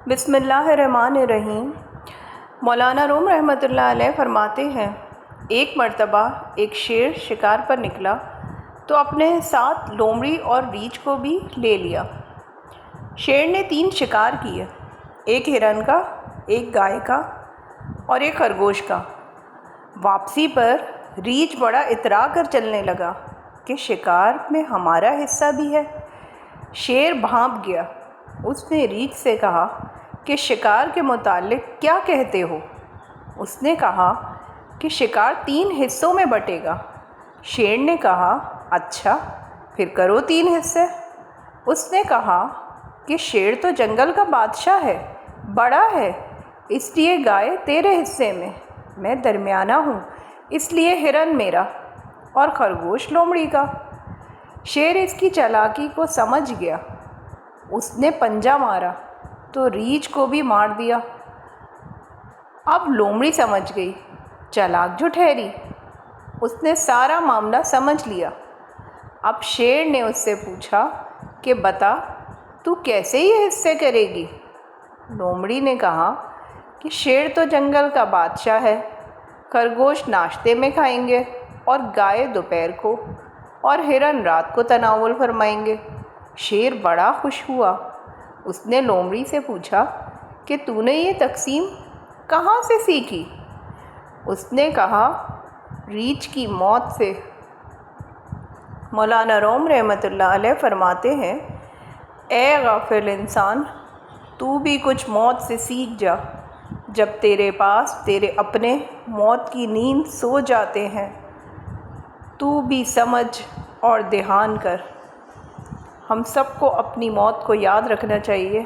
बिस्मिल्लाहिर्रहमानिर्रहीम। मौलाना रूम रहमतुल्लाह अलैह फरमाते हैं, एक मर्तबा एक शेर शिकार पर निकला तो अपने साथ लोमड़ी और रीछ को भी ले लिया। शेर ने 3 शिकार किए, एक हिरन का, एक गाय का और एक खरगोश का। वापसी पर रीछ बड़ा इतरा कर चलने लगा कि शिकार में हमारा हिस्सा भी है। शेर भांप गया। उसने रीछ से कहा कि शिकार के मुतालिक क्या कहते हो? उसने कहा कि शिकार 3 हिस्सों में बटेगा। शेर ने कहा, अच्छा फिर करो 3 हिस्से। उसने कहा कि शेर तो जंगल का बादशाह है, बड़ा है, इसलिए गाय तेरे हिस्से में, मैं दरमियाना हूँ इसलिए हिरन मेरा और खरगोश लोमड़ी का। शेर इसकी चालाकी को समझ गया। उसने पंजा मारा तो रीछ को भी मार दिया। अब लोमड़ी समझ गई, चालाक जो ठहरी, उसने सारा मामला समझ लिया। अब शेर ने उससे पूछा कि बता, तू कैसे ये हिस्से करेगी? लोमड़ी ने कहा कि शेर तो जंगल का बादशाह है, खरगोश नाश्ते में खाएंगे और गाय दोपहर को और हिरन रात को तनावुल फरमाएंगे। शेर बड़ा खुश हुआ। उसने लोमड़ी से पूछा कि तूने ये तकसीम कहाँ से सीखी? उसने कहा, रीछ की मौत से। मौलाना रूम रहमतुल्लाह अलैह फरमाते हैं, ए गाफिल इंसान, तू भी कुछ मौत से सीख जा। जब तेरे पास तेरे अपने मौत की नींद सो जाते हैं, तू भी समझ और ध्यान कर। हम सबको अपनी मौत को याद रखना चाहिए।